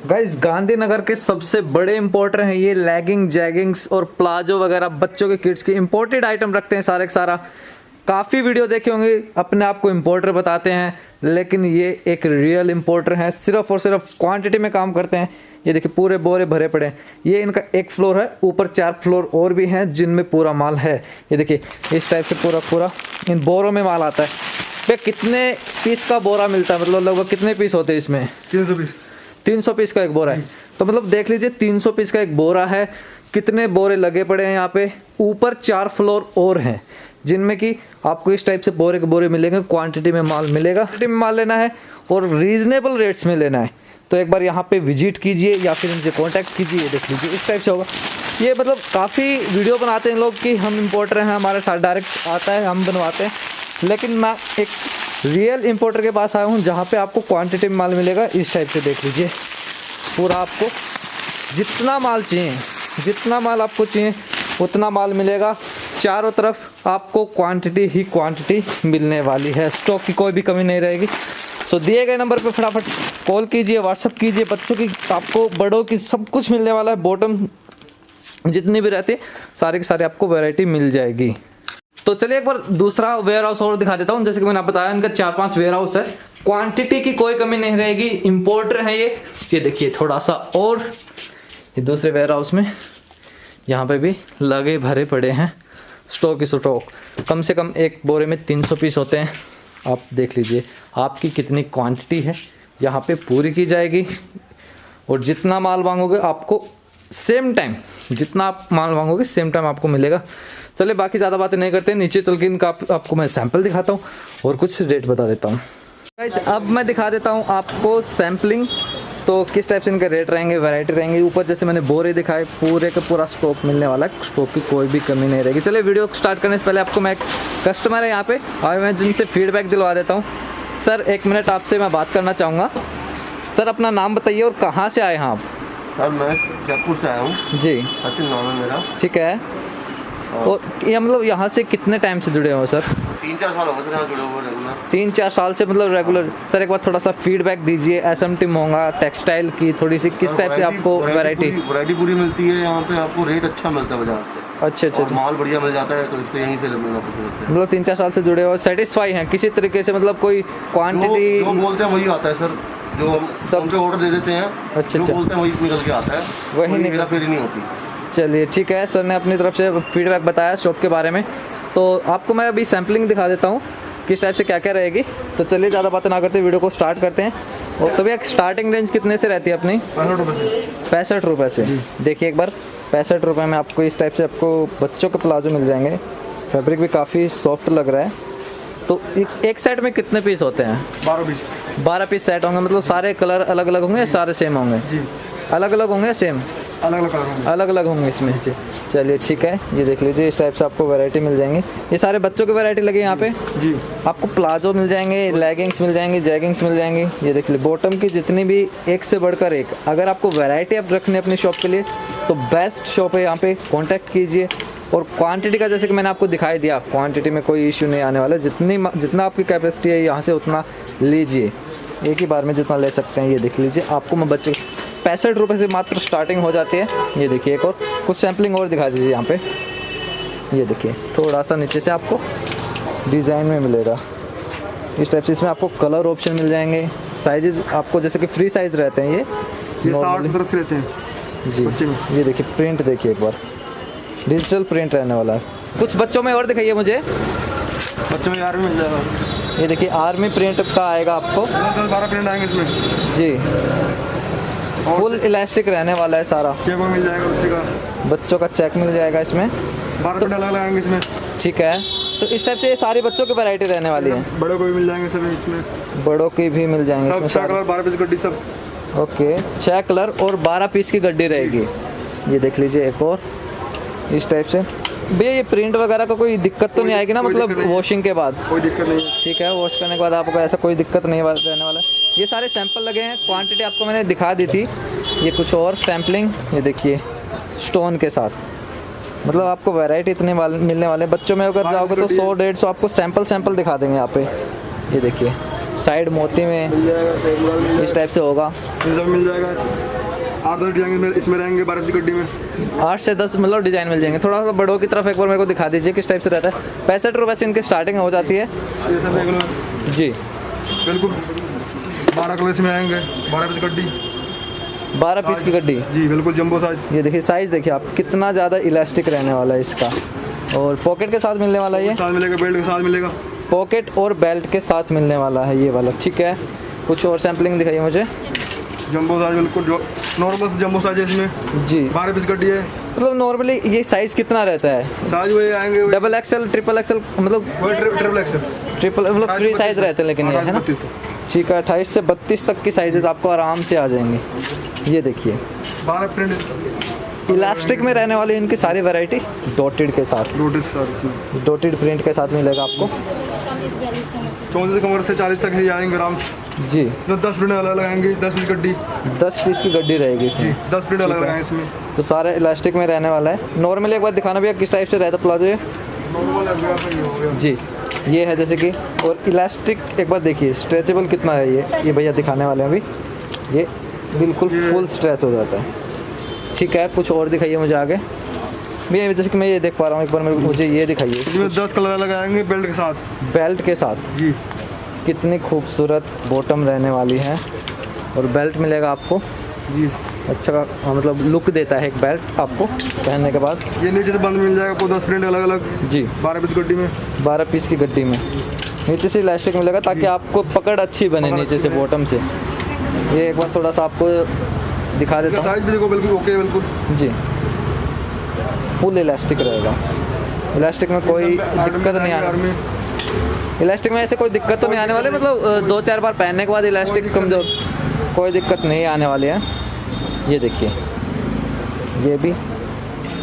Guys Gandhinagar के सबसे बड़े इंपोर्टर हैं ये। लेगिंग जैगिंग्स और प्लाजो वगैरह बच्चों के किड्स के इंपोर्टेड आइटम रखते हैं सारे का सारा। काफ़ी वीडियो देखे होंगे, अपने आप को इंपोर्टर बताते हैं, लेकिन ये एक रियल इंपोर्टर हैं। सिर्फ और सिर्फ क्वांटिटी में काम करते हैं। ये देखिए पूरे बोरे भरे पड़े हैं। ये इनका एक फ्लोर है, ऊपर 4 फ्लोर और भी हैं जिनमें पूरा माल है। ये देखिए इस टाइप से पूरा इन बोरों में माल आता है। पे कितने पीस का बोरा मिलता है, मतलब लगभग कितने पीस होते हैं इसमें? 300 पीस। 300 पीस का एक बोरा है, तो मतलब देख लीजिए 300 पीस का एक बोरा है। कितने बोरे लगे पड़े हैं यहाँ पे। ऊपर 4 फ्लोर और हैं जिनमें कि आपको इस टाइप से बोरे के बोरे मिलेंगे। क्वांटिटी में माल मिलेगा, क्वांटिटी में माल लेना है और रीजनेबल रेट्स में लेना है तो एक बार यहाँ पे विजिट कीजिए या फिर इनसे कांटेक्ट कीजिए। देख लीजिए इस टाइप से होगा। ये मतलब काफ़ी वीडियो बनाते हैं लोग कि हम इंपोर्टर हैं, हमारे साथ डायरेक्ट आता है, हम बनवाते हैं, लेकिन मैं एक रियल इंपोर्टर के पास आया हूँ जहाँ पे आपको क्वांटिटी में माल मिलेगा। इस टाइप से देख लीजिए पूरा आपको जितना माल चाहिए, जितना माल आपको चाहिए उतना माल मिलेगा। चारों तरफ आपको क्वांटिटी ही क्वांटिटी मिलने वाली है, स्टॉक की कोई भी कमी नहीं रहेगी। सो दिए गए नंबर पे फटाफट कॉल कीजिए, व्हाट्सअप कीजिए। बच्चों की, आपको बड़ों की सब कुछ मिलने वाला है। बॉटम जितनी भी रहती है सारे के सारे आपको वैरायटी मिल जाएगी। तो चलिए एक बार दूसरा वेयर हाउस और दिखा देता हूँ। जैसे कि मैंने आपको बताया इनका 4-5 वेयर हाउस है, क्वांटिटी की कोई कमी नहीं रहेगी। इंपोर्टर है ये देखिए थोड़ा सा। और ये दूसरे वेयर हाउस में यहाँ पे भी लगे भरे पड़े हैं स्टॉक ही स्टॉक। कम से कम एक बोरे में 300 पीस होते हैं। आप देख लीजिए आपकी कितनी क्वांटिटी है, यहाँ पे पूरी की जाएगी। और जितना माल मांगोगे आपको सेम टाइम, जितना आप माल मांगोगे सेम टाइम आपको मिलेगा। चलिए बाकी ज़्यादा बातें नहीं करते, नीचे चल के इनका आपको मैं सैंपल दिखाता हूँ और कुछ रेट बता देता हूँ। अब मैं दिखा देता हूँ आपको सैम्पलिंग, तो किस टाइप से इनके रेट रहेंगे, वैरायटी रहेंगे। ऊपर जैसे मैंने बोरे दिखाए, पूरे का पूरा स्टॉक मिलने वाला है, स्टॉक की कोई भी कमी नहीं रहेगी। चलिए वीडियो स्टार्ट करने से पहले आपको मैं, कस्टमर है यहाँ पे और मैं जिनसे फीडबैक दिलवा देता हूँ। सर 1 मिनट आपसे मैं बात करना चाहूँगा। सर अपना नाम बताइए और कहाँ से आए हैं आप? सर मैं जयपुर से आया हूँ जी। सचिन नाम है मेरा। ठीक है। और ये मतलब यहाँ से कितने टाइम से जुड़े हो सर? 3-4 साल हो गए यहाँ जुड़े हुए रेगुलर। 3-4 साल से मतलब रेगुलर। सर एक बार थोड़ा सा फीडबैक दीजिए। SMT महंगा, टेक्सटाइल की थोड़ी सी किस टाइप से आपको वैरायटी पूरी मिलती है यहाँ पे, आपको रेट अच्छा मिलता है बाजार से। अच्छा। माल बढ़िया मिल जाता है तो इसलिए यहीं से लेना पसंद करते हैं। मतलब 3-4 साल से जुड़े हो, सेटिस्फाई हैं किसी तरीके से? मतलब कोई क्वांटिटी जो बोलते हैं वही आता है सर, जो हम सब पे ऑर्डर दे देते हैं। अच्छा जो बोलते हैं वही निकल के आता है, वही निकला फिर नहीं होती। चलिए ठीक है, सर ने अपनी तरफ से फीडबैक बताया शॉप के बारे में। तो आपको मैं अभी सैम्पलिंग दिखा देता हूँ किस टाइप से क्या क्या रहेगी। तो चलिए ज़्यादा बातें ना करते वीडियो को स्टार्ट करते हैं। और तभी एक स्टार्टिंग रेंज कितने से रहती है अपनी? 65 रुपये से। देखिए एक बार 65 रुपये में आपको इस टाइप से आपको बच्चों के प्लाजो मिल जाएंगे। फैब्रिक भी काफ़ी सॉफ्ट लग रहा है। तो एक सेट में कितने पीस होते हैं? 12 पीस सेट होंगे। मतलब सारे कलर अलग अलग होंगे या सारे सेम होंगे? जी अलग अलग होंगे, सेम अलग अलग होंगे इसमें से। चलिए ठीक है, ये देख लीजिए इस टाइप से आपको वैरायटी मिल जाएंगे। ये सारे बच्चों की वैरायटी लगी यहाँ पे जी। आपको प्लाजो मिल जाएंगे, लेगिंग्स मिल जाएंगे, जैगिंग्स मिल जाएंगी। ये देख लीजिए बॉटम की जितनी भी एक से बढ़कर एक। अगर आपको वैरायटी आप रखनी है अपनी शॉप के लिए तो बेस्ट शॉप है यहाँ पे, कॉन्टैक्ट कीजिए। और क्वांटिटी का जैसे कि मैंने आपको दिखाई दिया, क्वांटिटी में कोई इश्यू नहीं आने वाला। जितना आपकी कैपेसिटी है यहाँ से उतना लीजिए, एक ही बार में जितना ले सकते हैं। ये देख लीजिए आपको मैं बच्चे 65 रुपये से मात्र स्टार्टिंग हो जाती है। ये देखिए एक और कुछ सैम्पलिंग और दिखा दीजिए यहाँ पे। ये देखिए थोड़ा सा नीचे से आपको डिज़ाइन में मिलेगा इस टाइप से। इसमें आपको कलर ऑप्शन मिल जाएंगे। साइजेज आपको जैसे कि फ्री साइज रहते हैं ये 60 तरफ रहते हैं जी। ये देखिए प्रिंट देखिए एक बार, डिजिटल प्रिंट रहने वाला है। कुछ बच्चों में और दिखाइए मुझे। बच्चों में आर्मी मिल जाएगा। ये देखिए आर्मी प्रिंट का आएगा आपको। 12 प्रिंट आएंगे इसमें जी। फुल इलास्टिक रहने वाला है सारा। चेक मिल जाएगा बच्चों का चेक मिल जाएगा इसमें। 12 प्रिंट अलग लगाएंगे इसमें। ठीक है, तो इस टाइप से ये सारी बच्चों की वैरायटी रहने वाली है। बड़ों को भी मिल जाएंगे सब इसमें। बड़ों की भी मिल जाएंगे इसमें। 6 कलर 12 पीस गड्डी सब। ओके 6 कलर और 12 पीस की गड्डी रहेगी। ये देख लीजिए एक और इस टाइप से। भैया ये प्रिंट वगैरह का कोई दिक्कत तो नहीं आएगी ना? मतलब वॉशिंग के बाद कोई दिक्कत नहीं। ठीक है, वॉश करने के बाद आपको ऐसा कोई दिक्कत नहीं रहने वाला। ये सारे सैंपल लगे हैं, क्वांटिटी आपको मैंने दिखा दी थी। ये कुछ और सैम्पलिंग, ये देखिए स्टोन के साथ। मतलब आपको वैरायटी इतने मिलने वाले। बच्चों में अगर जाओगे तो 100-150 आपको सैंपल दिखा देंगे यहाँ पे। ये देखिए साइड मोती में मिल जाएगा, टेबल मिल इस टाइप से होगा। जाएगा, ये सब मिल जाएगा। 8-10 डिजाइन इसमें रहेंगे 12 की गड्डी में। 8 से 10 मतलब डिजाइन मिल जाएंगे। थोड़ा सा बड़ों की तरफ एक बार मेरे को दिखा दीजिए किस टाइप से रहता है। 65 रुपये से इनकी स्टार्टिंग हो जाती है। ये सब देख लो, जी बिल्कुल 12 कलर इसमें आएंगे, 12 पीस गड्डी, 12 पीस की गड्डी। जी बिल्कुल जंबो साइज। ये देखिए साइज़ देखिए आप, कितना ज़्यादा इलास्टिक रहने वाला है इसका। और पॉकेट के साथ मिलने वाला है ये, साथ मिलेगा, बेल्ट के साथ मिलेगा। पॉकेट और बेल्ट के साथ मिलने वाला है ये वाला। ठीक है, कुछ और सैम्पलिंग दिखाइए मुझे। जंबो साइज बिल्कुल जो नॉर्मल जंबो साइज है इसमें। जी 12 पीस गड्डी है। मतलब नॉर्मली ये साइज़ कितना रहता है? साइज वही आएंगे, डबल एक्सएल, ट्रिपल एक्सएल, मतलब ट्रिपल एक्सल, ट्रिपल मतलब फ्री साइज़ रहते हैं लेकिन ये है ना। 32 ठीक है, 28 से 32 तक की साइजेस आपको आराम से आ जाएंगे। ये देखिए 12 प्रिंट इलास्टिक में रहने वाली इनकी सारी वैरायटी डॉटेड के साथ, डॉटेड प्रिंट के साथ मिलेगा आपको। 34 कमर से 40 तक ही आएंगे आराम से। जी जो 10 प्रिंट अलग लगाएंगे, 10 पीस गड्डी, 10 पीस की गड्डी रहेगी इसमें। 10 प्रिंट अलग लगाएंगे इसमें। तो सारे इलास्टिक में रहने वाला है। नॉर्मली एक बार दिखाना भैया किस टाइप से रहता है प्लाजो ये। नॉर्मल हो गया। जी ये है जैसे कि, और इलास्टिक एक बार देखिए स्ट्रेचेबल कितना है ये भैया दिखाने वाले हैं अभी। ये बिल्कुल फुल स्ट्रेच हो जाता है। ठीक है, कुछ और दिखाइए मुझे आगे भैया। जैसे कि मैं ये देख पा रहा हूँ, एक बार मुझे ये दिखाइए। इसमें 10 कलर लगाएंगे बेल्ट के साथ। बेल्ट के साथ जी कितनी खूबसूरत बॉटम रहने वाली है, और बेल्ट मिलेगा आपको। जी अच्छा मतलब लुक देता है एक बेल्ट आपको पहनने के बाद। ये नीचे से बंद मिल जाएगा आपको 10 प्रिंट अलग अलग। जी 12 पीस गड्डी में, 12 पीस की गड्डी में नीचे से इलास्टिक मिलेगा ताकि आपको पकड़ अच्छी बने नीचे से बॉटम से। ये एक बार थोड़ा सा आपको दिखा देता हूँ। साइज भी देखो बिल्कुल ओके, बिल्कुल जी फुल इलास्टिक रहेगा। इलास्टिक में कोई दिक्कत नहीं आने, इलास्टिक में ऐसे कोई दिक्कत तो नहीं आने वाली, मतलब 2-4 बार पहनने के बाद इलास्टिक कमजोर कोई दिक्कत नहीं आने वाली है। ये देखिए ये भी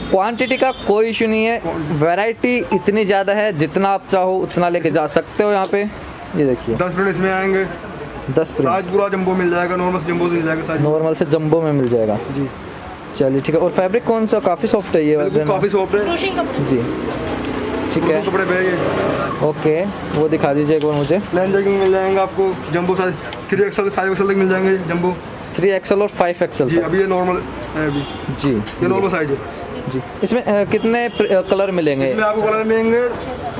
क्वांटिटी का कोई इशू नहीं है। वैरायटी इतनी ज़्यादा है, जितना आप चाहो उतना लेके जा सकते हो यहाँ पे। ये देखिए 10 प्रिंट इसमें आएंगे। 10 साइज पूरा जंबो मिल जाएगा, नॉर्मल से जंबो मिल जाएगा साइज। नॉर्मल से जंबो में मिल जाएगा। जी चलिए ठीक है। और फैब्रिक कौन सा? काफ़ी सॉफ्ट है ये वाला। काफ़ी सॉफ्ट है जी ठीक है, कपड़े पे ये। ओके वो दिखा दीजिए एक बार मुझे। प्लेन जैगिंग मिल जाएंगे आपको, जंबो साइज 3XL 5XL तक मिल जाएंगे जंबो। 3XL और 5XL जी तक। अभी ये नॉर्मल है अभी, जी ये नॉर्मल साइज है जी। इसमें कितने कलर मिलेंगे? इसमें आपको कलर मिलेंगे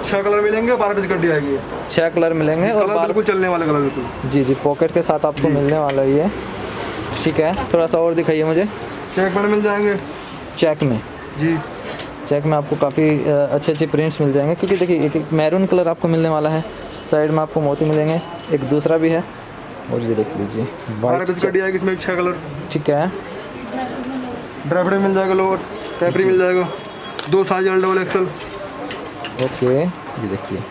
6 कलर मिलेंगे, 12 पीस गड्डी आएगी। 6 कलर मिलेंगे और कलर बिल्कुल चलने वाले कलर बिल्कुल। जी जी पॉकेट के साथ आपको मिलने वाला है ये। ठीक है, थोड़ा सा और दिखाइए मुझे। चेक पर मिल जाएंगे चेक में। जी, चेक में आपको काफ़ी अच्छे अच्छे प्रिंट्स मिल जाएंगे, क्योंकि देखिए एक मैरून कलर आपको मिलने वाला है, साइड में आपको मोती मिलेंगे, एक दूसरा भी है, और ये देख लीजिए 12 पीस गड्डी आएगी इसमें 6 कलर। ठीक है, ड्राइवर मिल जाएगा, लोअर कैपरी मिल जाएगा, 2 साइज XL। ओके ये देखिए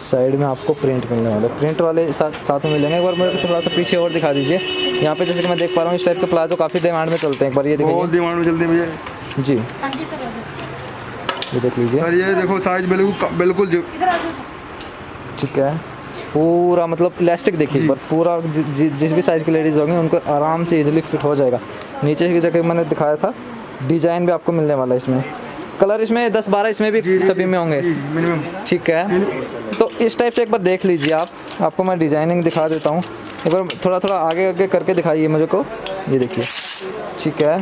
साइड में आपको प्रिंट मिलने वाला है, प्रिंट वाले साथ में मिलेंगे। एक बार मेरे को थोड़ा सा पीछे और दिखा दीजिए। यहाँ पे जैसे कि मैं देख पा रहा हूँ इस टाइप के प्लाजो काफ़ी डिमांड में चलते हैं। एक बार ये बहुत देखिए डिमांड में चलते हैं भैया जी, ये देख लीजिए सर। ये देखो साइज बिल्कुल ठीक है, पूरा मतलब इलास्टिक देखिए पर पूरा जिस भी साइज़ की लेडीज़ होंगी उनको आराम से इजीली फिट हो जाएगा। नीचे की जगह मैंने दिखाया था, डिज़ाइन भी आपको मिलने वाला है इसमें। कलर इसमें 10-12 इसमें भी सभी में होंगे मिनिमम। ठीक है, तो इस टाइप से एक बार देख लीजिए आप, आपको मैं डिज़ाइनिंग दिखा देता हूँ। एक बार थोड़ा आगे आगे करके दिखाइए मुझे को, ये देखिए ठीक है।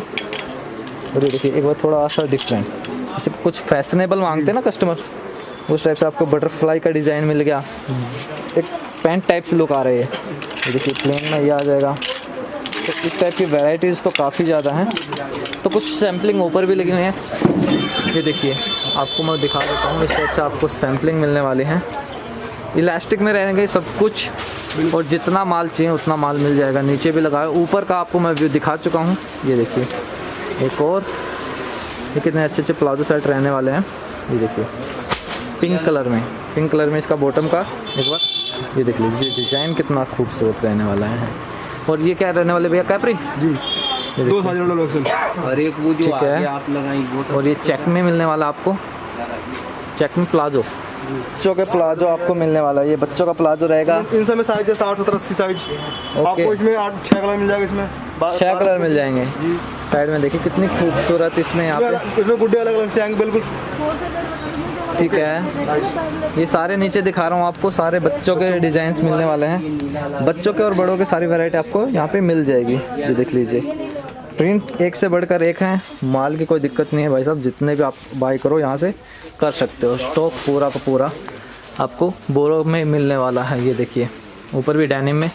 और ये देखिए एक बार थोड़ा सा डिफरेंट, जैसे कुछ फैशनेबल मांगते हैं ना कस्टमर, उस टाइप से आपको बटरफ्लाई का डिज़ाइन मिल गया, एक पैंट टाइप से लुक आ रही है। ये देखिए प्लेन में ये आ जाएगा। तो इस टाइप की वैराइटीज़ तो काफ़ी ज़्यादा हैं, तो कुछ सैम्पलिंग ऊपर भी लगी हुई हैं। ये देखिए आपको मैं दिखा देता हूँ, इस टाइप से आपको सैम्पलिंग मिलने वाले हैं। इलास्टिक में रहेंगे सब कुछ, और जितना माल चाहिए उतना माल मिल जाएगा। नीचे भी लगाया, ऊपर का आपको मैं व्यू दिखा चुका हूँ। ये देखिए एक और, ये कितने अच्छे अच्छे प्लाजो सेट रहने वाले हैं। ये देखिए पिंक कलर में इसका बॉटम का एक बार ये देख लीजिए, डिज़ाइन कितना खूबसूरत रहने वाला है। और ये क्या रहने वाले भैया, कैपरी जी, 2 साइज XL। और एक वो जो ठीक है, आगे आप लगाई वो तो और ये चेक में मिलने वाला आपको, चेक में प्लाजो, बच्चों के प्लाजो आपको मिलने वाला है। ये बच्चों का प्लाजो रहेगा। इन सब में साइज है 60, 70, 80 साइज। आपको इसमें 6 कलर मिल जाएगा, इसमें 6 कलर मिल जाएंगे। साइड में देखिए कितनी खूबसूरत इसमें यहाँ पे, इसमें गुड्डे अलग अलग से आएंगे बिल्कुल। ठीक है। ये सारे नीचे दिखा रहा हूँ आपको, सारे बच्चों के डिजाइन्स मिलने वाले हैं। बच्चों के और बड़ों के सारी वैरायटी आपको यहाँ पे मिल जाएगी। ये देख लीजिए, प्रिंट एक से बढ़कर एक हैं। माल की कोई दिक्कत नहीं है भाई साहब, जितने भी आप बाई करो यहाँ से कर सकते हो। स्टॉक पूरा का पूरा आपको बोरों में मिलने वाला है। ये देखिए ऊपर भी डेनिम में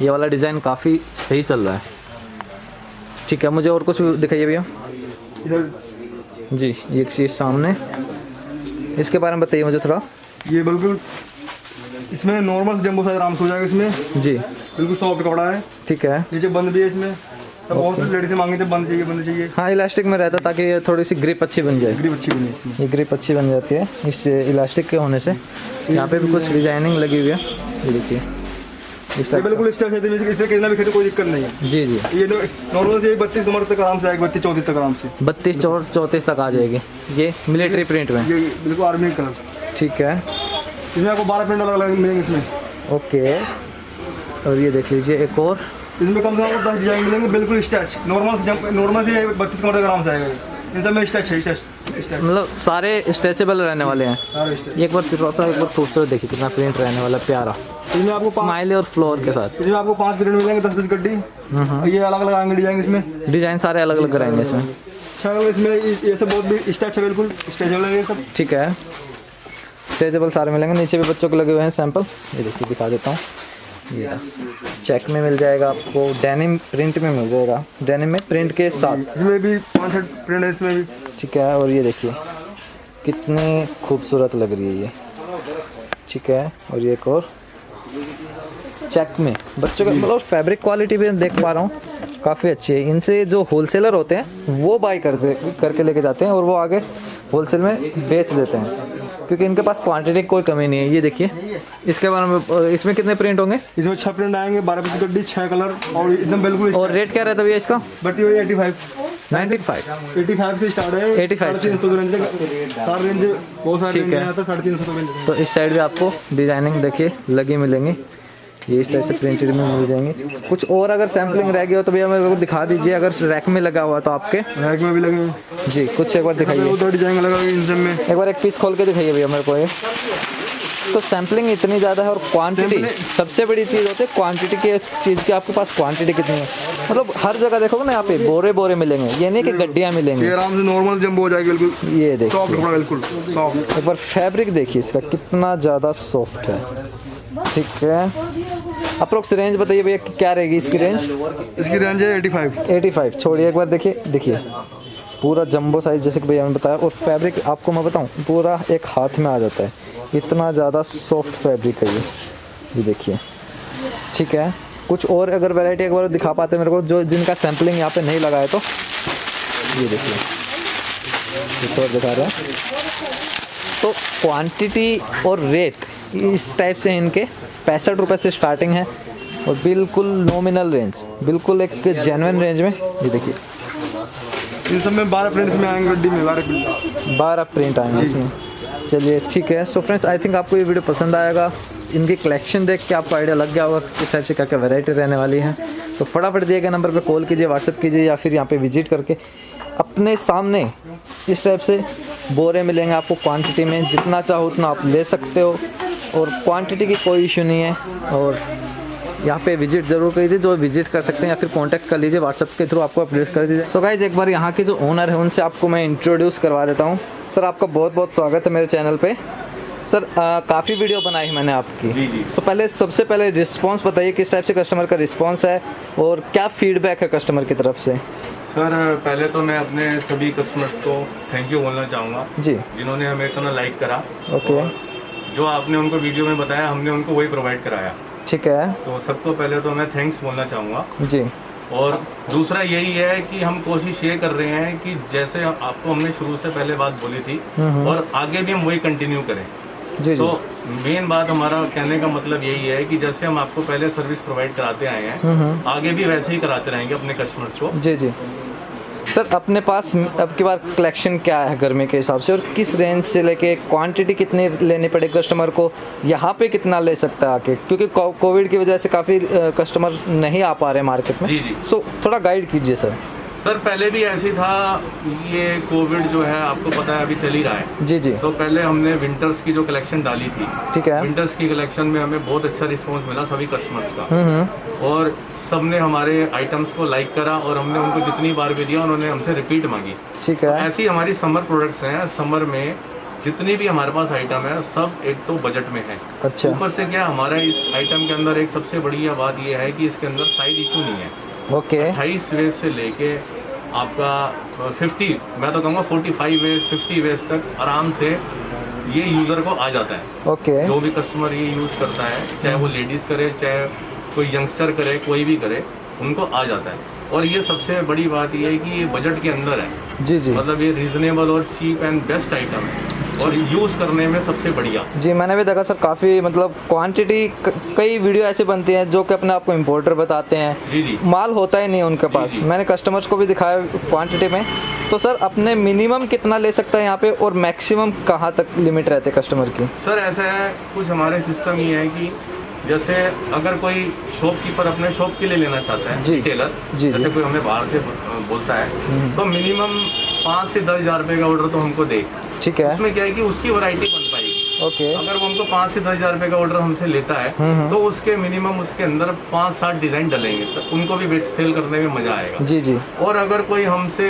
ये वाला डिज़ाइन काफ़ी सही चल रहा है। ठीक है, मुझे और कुछ भी दिखाइए भैया। इधर जी एक चीज़ सामने, इसके बारे में बताइए मुझे थोड़ा। ये बिल्कुल इसमें नॉर्मल जंबो साइज आराम से हो जाएगा इसमें। जी बिल्कुल सॉफ्ट कपड़ा है। ठीक है। नीचे बंद भी है इसमें। सब बहुत लेडीज से मांगे थे बंद चाहिए बंद चाहिए। हाँ इलास्टिक में रहता ताकि ये थोड़ी सी ग्रिप अच्छी बन जाए। ग्रिप अच्छी बनी है इसमें। ये ग्रिप अच्छी बन जाती है इस इलास्टिक के होने से। यहाँ पे भी कुछ डिजाइनिंग लगी हुई है, ये देखिए इस ये टाइप। बिल्कुल इस टाइप से इससे कितना भी खेले कोई दिक्कत नहीं है। जी जी ये नॉर्मल से 32 नंबर तक आराम से आएगा, 32-34 तक आराम से। 32 और 34 तक आ जाएगी। ये मिलिट्री प्रिंट में। ये बिल्कुल आर्मी कलर। ठीक है। इसमें आपको 12 प्रिंट अलग अलग मिलेंगे इसमें। ओके, और ये देख लीजिए एक और। इसमें कम से कम 10 डिजाइन मिलेंगे बिल्कुल स्टैच। नॉर्मल से 32 नंबर तक आराम से आएगा। इन सब में स्टैच है, स्टैच मतलब सारे स्ट्रेचेबल रहने वाले हैं। सारे स्टैच। एक बार फिर सा एक बार खूबसूरत देखिए कितना प्रिंट रहने वाला प्यारा, इसमें आपको स्माइली और फ्लोर के साथ। इसमें आपको 5 प्रिंट मिलेंगे, 10 गड्डी। और ये अलग अलग आएंगे डिजाइन इसमें। डिजाइन सारे अलग अलग रहेंगे इसमें। अच्छा इसमें ये सब बहुत भी स्टैच है, बिल्कुल स्ट्रेचेबल है ये सब। ठीक है, स्ट्रेचेबल सारे मिलेंगे। नीचे भी बच्चों के लगे हुए हैं सैंपल, ये देखिए दिखा देता हूँ। ये चेक में मिल जाएगा आपको, डेनिम प्रिंट में मिल जाएगा, डेनिम में प्रिंट के साथ। इसमें भी 5 प्रिंट है इसमें भी। ठीक है, और ये देखिए कितनी खूबसूरत लग रही है ये। ठीक है, और ये एक और चेक में बच्चों का मतलब फैब्रिक क्वालिटी भी देख पा रहा हूँ काफ़ी अच्छी है। इनसे जो होलसेलर होते हैं वो बाई करके लेके जाते हैं और वो आगे होलसेल में बेच देते हैं, क्योंकि इनके पास क्वांटिटी की कोई कमी नहीं है। ये देखिए इसके बारे में, इसमें कितने प्रिंट होंगे? इसमें 6 प्रिंट आएंगे, 12 पीस गड्डी, 6 कलर और एकदम बिल्कुल। और रेट क्या रहता है भैया इसका? बट ये 85 से स्टार्ट है। 85 350 तो रेंज सारे रेंज बहुत सारे ठीक रेंज है। आता है 350 तो रेंज। तो इस साइड भी आपको डिजाइनिंग देखिए लगी मिलेंगी, ये इस टाइप से प्रिंटेड में मिल जाएंगे। कुछ और अगर सैम्पलिंग रह गया हो तो भैया मेरे को दिखा दीजिए, अगर रैक में लगा हुआ तो आपके रैक में भी लगे हैं। जी कुछ एक बार दिखाइए। उधर डिजाइन लगा हुआ है इन सब में। एक बार एक पीस खोल के दिखाइए भैया मेरे को ये। तो सैम्पलिंग इतनी ज़्यादा है और क्वांटिटी सबसे बड़ी चीज़ होती है। क्वांटिटी की चीज़ की आपके पास क्वांटिटी कितनी है, मतलब हर जगह देखोगे ना यहाँ पे बोरे बोरे मिलेंगे, ये नहीं कि गड्डियाँ मिलेंगी। ये आराम से नॉर्मल जंबो हो जाएगी बिल्कुल। ये देखिए सॉफ्ट कपड़ा बिल्कुल सॉफ्ट। एक बार फैब्रिक देखिए इसका कितना ज़्यादा सॉफ्ट है। ठीक है, अप्रोक्स रेंज बताइए भैया क्या रहेगी इसकी रेंज? इसकी रेंज है 85। छोड़िए एक बार देखिए पूरा जंबो साइज जैसे कि भैया ने बताया। और फैब्रिक आपको मैं बताऊं पूरा एक हाथ में आ जाता है, इतना ज़्यादा सॉफ्ट फैब्रिक है ये देखिए। ठीक है, कुछ और अगर वैरायटी एक बार दिखा पाते मेरे को जो जिनका सैम्पलिंग यहाँ पे नहीं लगा है तो ये देखिए कुछ और दिखा रहा है। तो क्वांटिटी और रेट इस टाइप से इनके 65 रुपये से स्टार्टिंग है और बिल्कुल नॉमिनल रेंज, बिल्कुल एक जेन्युइन रेंज में। ये देखिए इन सब में 12 प्रिंट्स में आएंगे गड्डी में 12 प्रिंट आएंगे इसमें। चलिए ठीक है। सो फ्रेंड्स आई थिंक आपको ये वीडियो पसंद आएगा। इनकी कलेक्शन देख के आपको आइडिया लग गया होगा किस टाइप से क्या क्या वैरायटी रहने वाली है। तो फटाफट दिए गए नंबर पर कॉल कीजिए, व्हाट्सएप कीजिए या फिर यहाँ पे विजिट करके अपने सामने इस टाइप से बोरे मिलेंगे आपको क्वांटिटी में। जितना चाहो उतना आप ले सकते हो और क्वांटिटी की कोई इशू नहीं है। और यहाँ पे विजिट ज़रूर कीजिए, जो विजिट कर सकते हैं या फिर कांटेक्ट कर लीजिए व्हाट्सएप के थ्रू, आपको अपडेट कर दीजिए। सो गाइज एक बार यहाँ के जो ओनर है उनसे आपको मैं इंट्रोड्यूस करवा देता हूँ। सर आपका बहुत बहुत स्वागत है मेरे चैनल पे। सर काफ़ी वीडियो बनाई है मैंने आपकी। जी। सो सबसे पहले रिस्पांस बताइए किस टाइप से कस्टमर का रिस्पांस है और क्या फीडबैक है कस्टमर की तरफ से? सर पहले तो मैं अपने सभी कस्टमर्स को थैंक यू बोलना चाहूँगा जी। जिन्होंने हमें इतना लाइक करा। ओके। और जो आपने उनको वीडियो में बताया हमने उनको वही प्रोवाइड कराया। ठीक है। तो सबको पहले तो मैं थैंक्स बोलना चाहूँगा। जी। और दूसरा यही है कि हम कोशिश ये कर रहे हैं कि जैसे आपको हमने शुरू से पहले बात बोली थी और आगे भी हम वही कंटिन्यू करें। जी। तो मेन बात हमारा कहने का मतलब यही है कि जैसे हम आपको पहले सर्विस प्रोवाइड कराते आए हैं आगे भी वैसे ही कराते रहेंगे अपने कस्टमर्स को। जी जी। सर अपने पास अब की बार कलेक्शन क्या है गर्मी के हिसाब से और किस रेंज से लेके क्वांटिटी कितनी लेनी पड़े कस्टमर को, यहाँ पे कितना ले सकता है आके, क्योंकि कोविड की वजह से काफ़ी कस्टमर नहीं आ पा रहे मार्केट में। जी। सो थोड़ा गाइड कीजिए सर। सर पहले भी ऐसे ही था, ये कोविड जो है आपको पता है अभी चल ही रहा है। जी जी तो पहले हमने विंटर्स की जो कलेक्शन डाली थी, ठीक है। विंटर्स की कलेक्शन में हमें बहुत अच्छा रिस्पांस मिला सभी कस्टमर्स का, और सबने हमारे आइटम्स को लाइक करा और हमने उनको जितनी बार भी दिया उन्होंने हमसे रिपीट मांगी। ठीक है। ऐसी हमारी समर प्रोडक्ट्स हैं, समर में जितनी भी हमारे पास आइटम है सब एक तो बजट में है। अच्छा। ऊपर से क्या हमारा इस आइटम के अंदर एक सबसे बढ़िया बात यह है कि इसके अंदर साइज इशू नहीं है। ओके। 28 वेज से लेके आपका 50, मैं तो कहूँगा 45 वेज 50 वेज तक आराम से ये यूज़र को आ जाता है। ओके। जो भी कस्टमर ये यूज़ करता है, चाहे वो लेडीज़ करे चाहे कोई यंगस्टर करे, कोई भी करे, उनको आ जाता है। और ये सबसे बड़ी बात ये है कि ये बजट के अंदर है। जी जी मतलब ये रीजनेबल और चीप एंड बेस्ट आइटम है और यूज़ करने में सबसे बढ़िया। जी, मैंने भी देखा सर, काफ़ी मतलब क्वांटिटी, कई वीडियो ऐसे बनती हैं जो कि अपने आप को इम्पोर्टर बताते हैं। जी जी। माल होता ही नहीं है उनके पास। जी। मैंने कस्टमर्स को भी दिखाया क्वांटिटी में। तो सर अपने मिनिमम कितना ले सकता है यहाँ पे और मैक्सिमम कहाँ तक लिमिट रहते हैं कस्टमर की? सर ऐसा है, कुछ हमारे सिस्टम ये है कि जैसे अगर कोई शॉपकीपर अपने शॉप के लिए लेना चाहता है, जी। रिटेलर, जी, जैसे जी। कोई हमें बाहर से बोलता है, तो मिनिमम 5 से 10 हज़ार रुपये का ऑर्डर तो हमको दे। ठीक है। उसमें क्या है कि उसकी वैरायटी बन पाएगी। ओके। अगर वो हमको 5 से 10 हज़ार रुपये का ऑर्डर हमसे लेता है तो उसके मिनिमम उसके अंदर 5-7 डिज़ाइन डलेंगे, तो उनको भी बेच सेल करने में मज़ा आएगा। जी जी। और अगर कोई हमसे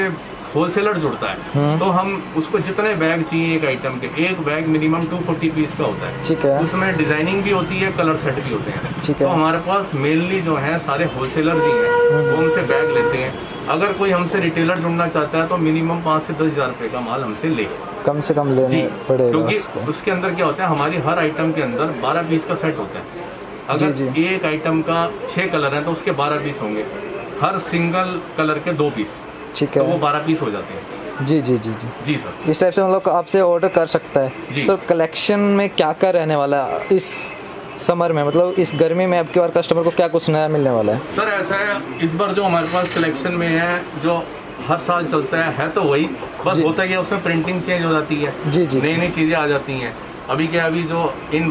होलसेलर जुड़ता है तो हम उसको जितने बैग चाहिए एक आइटम के, एक बैग मिनिमम 240 पीस का होता है। ठीक है। उसमें डिजाइनिंग भी होती है, कलर सेट भी होते हैं। ठीक है। तो हमारे पास मेनली जो है सारे होलसेलर भी हैं, वो हमसे बैग लेते हैं। अगर कोई हमसे रिटेलर जुड़ना चाहता है तो मिनिमम 5 से 10 हज़ार रुपये का माल हमसे ले, कम से कम जी, लेना पड़ेगा क्योंकि उसको। उसके अंदर क्या होता है, हमारी हर आइटम के अंदर 12 पीस का सेट होता है। अगर जी, एक आइटम का 6 कलर है तो उसके 12 पीस होंगे, हर सिंगल कलर के 2 पीस, ठीक तो वो है। 12 पीस हो जाते हैं। जी जी जी जी। जी सर। इस टाइप से मतलब आपसे ऑर्डर कर सकता है। जी। सर कलेक्शन में क्या क्या रहने वाला है इस समर में, मतलब इस गर्मी में आपके बार कस्टमर को क्या कुछ नया मिलने वाला है? सर ऐसा है, इस बार जो हमारे पास कलेक्शन में है, जो हर साल चलता है तो वही, बस जी। होता है कि उसमें प्रिंटिंग चेंज हो जाती है, जी जी। नई नई चीज़ें आ जाती हैं। अभी क्या, अभी जो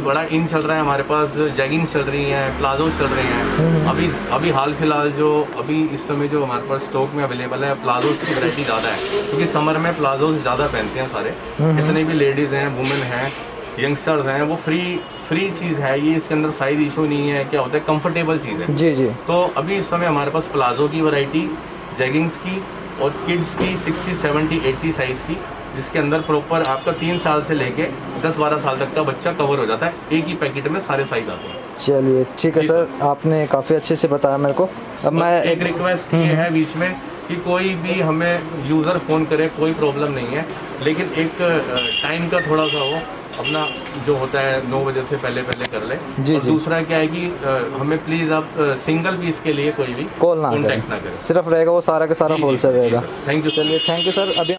बड़ा इन चल रहा है हमारे पास, जैगिंग्स चल रही हैं, प्लाजो चल रहे हैं। अभी हाल फिलहाल जो अभी इस समय जो हमारे पास स्टॉक में अवेलेबल है, प्लाजोस की वैरायटी ज़्यादा है, क्योंकि समर में प्लाजोस ज़्यादा पहनते हैं सारे, जितने भी लेडीज़ हैं, वुमेन हैं, यंगस्टर्स हैं, वो फ्री चीज़ है ये। इसके अंदर साइज इशू नहीं है, क्या होता है, कंफर्टेबल चीज़ है। जी जी। तो अभी इस समय हमारे पास प्लाजो की वैरायटी, जैगिंग्स की और किड्स की 60, 70, 80 साइज़ की, जिसके अंदर प्रॉपर आपका 3 साल से लेके 10-12 साल तक का बच्चा कवर हो जाता है। एक ही पैकेट में सारे साइज आते हैं। चलिए ठीक है जी सर, आपने काफ़ी अच्छे से बताया मेरे को। अब मैं एक रिक्वेस्ट ये है बीच में कि कोई भी हमें यूज़र फ़ोन करे, कोई प्रॉब्लम नहीं है, लेकिन एक टाइम का थोड़ा सा हो, अपना जो होता है 9 बजे से पहले कर ले। जी, और जी। दूसरा क्या है कि हमें प्लीज़ आप सिंगल पीस के लिए कोई भी कॉल ना कॉन्टैक्ट ना करें, करें। सिर्फ रहेगा वो सारा का सारा जी, जी, होलसेल जी, रहेगा। सर। Thank you. चलिए थैंक यू सर। अभी